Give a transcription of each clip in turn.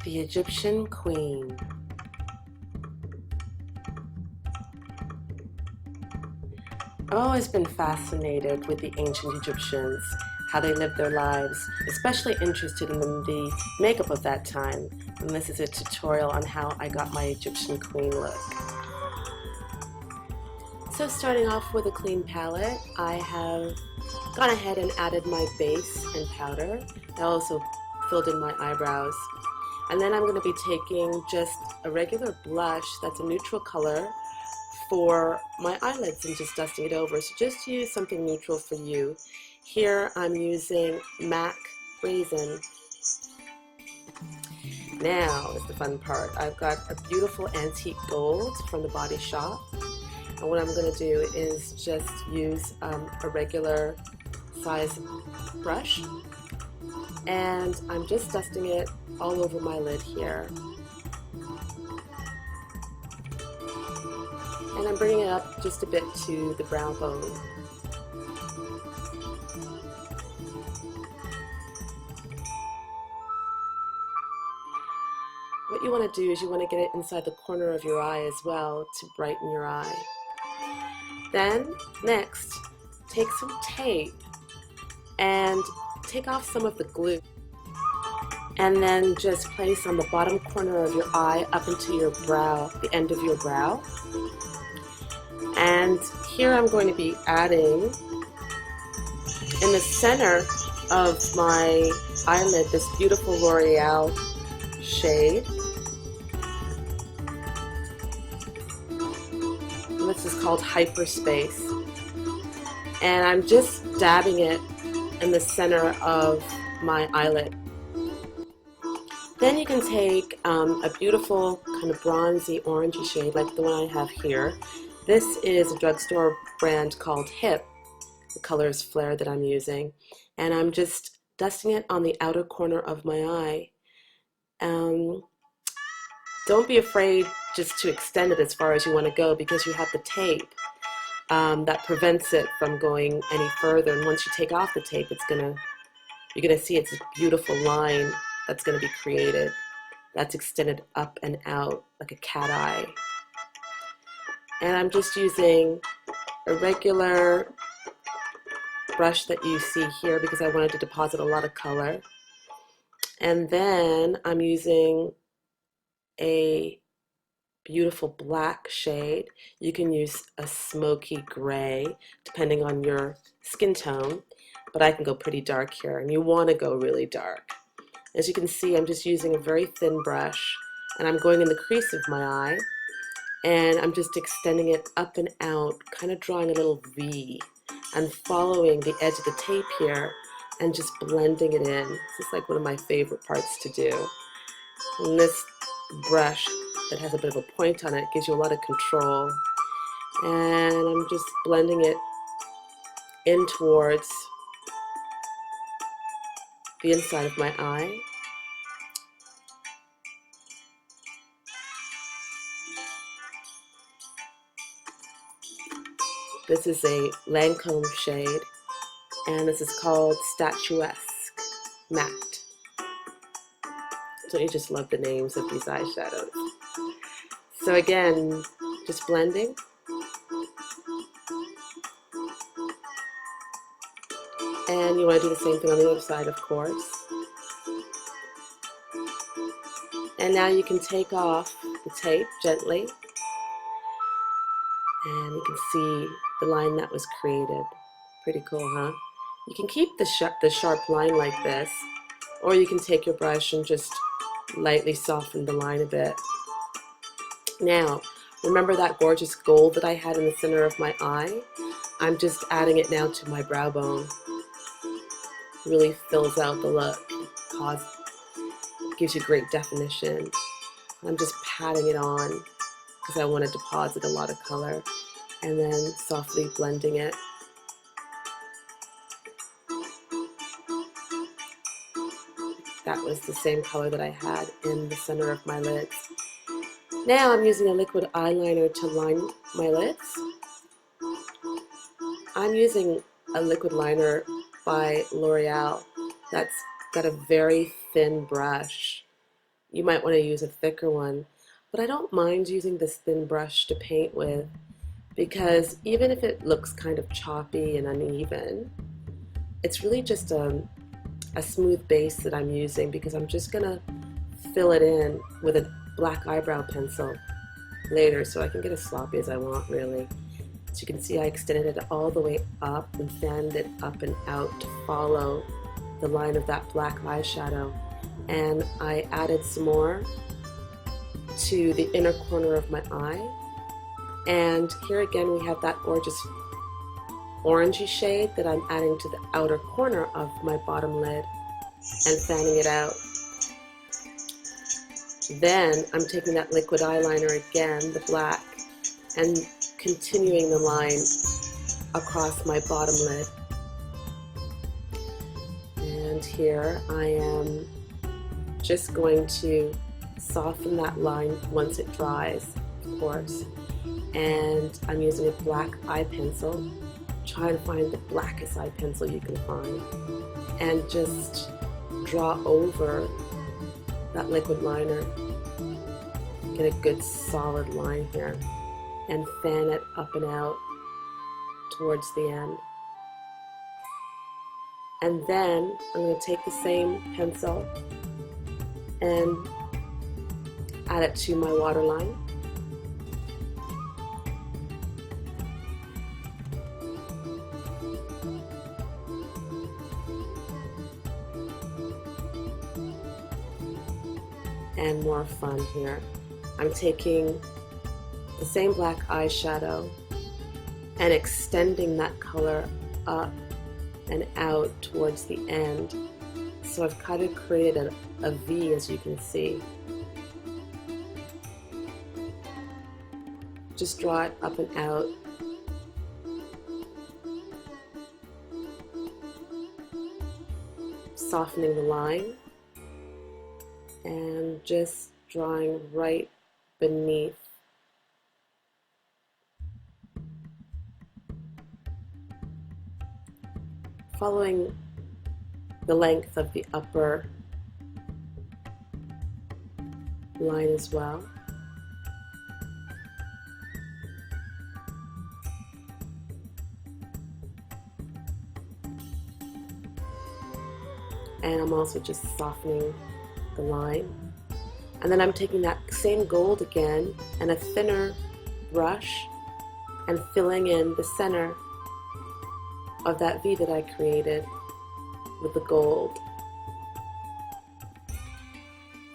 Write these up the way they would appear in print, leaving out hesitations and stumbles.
The Egyptian Queen. I've always been fascinated with the ancient Egyptians, how they lived their lives, especially interested in the makeup of that time. And this is a tutorial on how I got my Egyptian queen look. So starting off with a clean palette, I have gone ahead and added my base and powder. I also filled in my eyebrows. And then I'm going to be taking just a regular blush that's a neutral color for my eyelids and just dusting it over. So just use something neutral for you. Here I'm using MAC Raisin. Now is the fun part. I've got a beautiful antique gold from the Body Shop. And what I'm going to do is just use a regular size brush. And I'm just dusting it all over my lid here. And I'm bringing it up just a bit to the brow bone. What you want to do is you want to get it inside the corner of your eye as well to brighten your eye. Then, next, take some tape and take off some of the glue. And then just place on the bottom corner of your eye up into your brow, the end of your brow. And here I'm going to be adding, in the center of my eyelid, this beautiful L'Oreal shade. And this is called Hyperspace. And I'm just dabbing it in the center of my eyelid. Then you can take a beautiful kind of bronzy orangey shade like the one I have here. This is a drugstore brand called Hip. The color is Flare that I'm using. And I'm just dusting it on the outer corner of my eye. Don't be afraid just to extend it as far as you want to go because you have the tape that prevents it from going any further. And once you take off the tape, you're gonna see it's a beautiful line that's going to be created that's extended up and out like a cat eye. And I'm just using a regular brush that you see here because I wanted to deposit a lot of color. And then I'm using a beautiful black shade. You can use a smoky gray depending on your skin tone, but I can go pretty dark here, and you want to go really dark. As you can see, I'm just using a very thin brush, and I'm going in the crease of my eye, and I'm just extending it up and out, kind of drawing a little V, and following the edge of the tape here, and just blending it in. This is like one of my favorite parts to do. And this brush that has a bit of a point on it gives you a lot of control. And I'm just blending it in towards the inside of my eye. This is a Lancome shade, and this is called Statuesque Matte. Don't you just love the names of these eyeshadows? So again, just blending. And you want to do the same thing on the other side, of course. And now you can take off the tape gently. And you can see the line that was created. Pretty cool, huh? You can keep the sharp line like this, or you can take your brush and just lightly soften the line a bit. Now, remember that gorgeous gold that I had in the center of my eye? I'm just adding it now to my brow bone. Really fills out the look, gives you great definition. I'm just patting it on because I want to deposit a lot of color, and then softly blending it. That was the same color that I had in the center of my lids. Now I'm using a liquid eyeliner to line my lids. I'm using a liquid liner by L'Oreal that's got a very thin brush. You might want to use a thicker one, but I don't mind using this thin brush to paint with, because even if it looks kind of choppy and uneven, it's really just a smooth base that I'm using, because I'm just gonna fill it in with a black eyebrow pencil later, so I can get as sloppy as I want, really. As you can see, I extended it all the way up and fanned it up and out to follow the line of that black eyeshadow. And I added some more to the inner corner of my eye. And here again we have that gorgeous orangey shade that I'm adding to the outer corner of my bottom lid and fanning it out. Then I'm taking that liquid eyeliner again, the black, and continuing the line across my bottom lid. And here I am just going to soften that line once it dries, of course. And I'm using a black eye pencil. Try to find the blackest eye pencil you can find. And just draw over that liquid liner. Get a good solid line here. And fan it up and out towards the end. And then I'm going to take the same pencil and add it to my waterline. And more fun here. I'm taking the same black eyeshadow and extending that color up and out towards the end. So I've kind of created a V, as you can see. Just draw it up and out. Softening the line and just drawing right beneath. Following the length of the upper line as well. And I'm also just softening the line. And then I'm taking that same gold again and a thinner brush and filling in the center of that V that I created with the gold.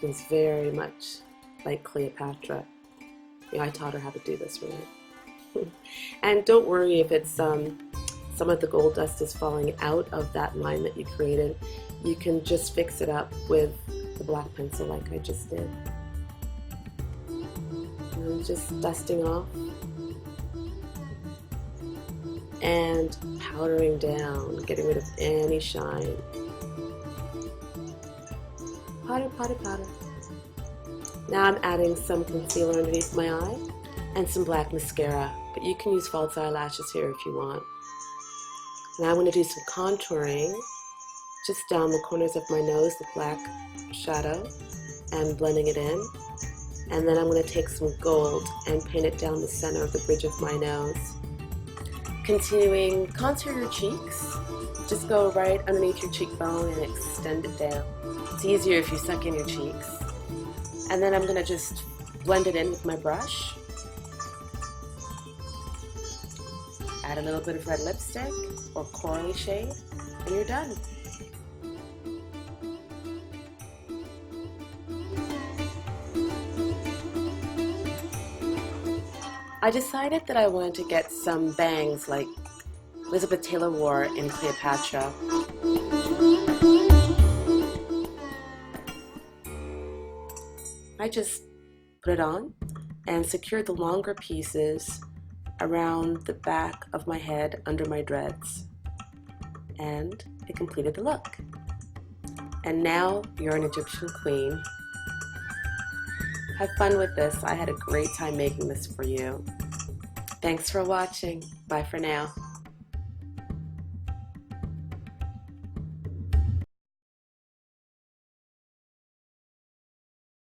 Feels very much like Cleopatra. You know, I taught her how to do this, really. And don't worry if it's some of the gold dust is falling out of that line that you created. You can just fix it up with the black pencil like I just did. And just dusting off and powdering down, getting rid of any shine. Powder, powder, powder. Now I'm adding some concealer underneath my eye and some black mascara, but you can use false eyelashes here if you want. Now I'm going to do some contouring just down the corners of my nose, the black shadow, and blending it in. And then I'm going to take some gold and paint it down the center of the bridge of my nose. Continuing, contour your cheeks. Just go right underneath your cheekbone and extend it down. It's easier if you suck in your cheeks. And then I'm going to just blend it in with my brush. Add a little bit of red lipstick or corally shade, and you're done. I decided that I wanted to get some bangs like Elizabeth Taylor wore in Cleopatra. I just put it on and secured the longer pieces around the back of my head under my dreads, and it completed the look. And now you're an Egyptian queen. Have fun with this. I had a great time making this for you. Thanks for watching. Bye for now.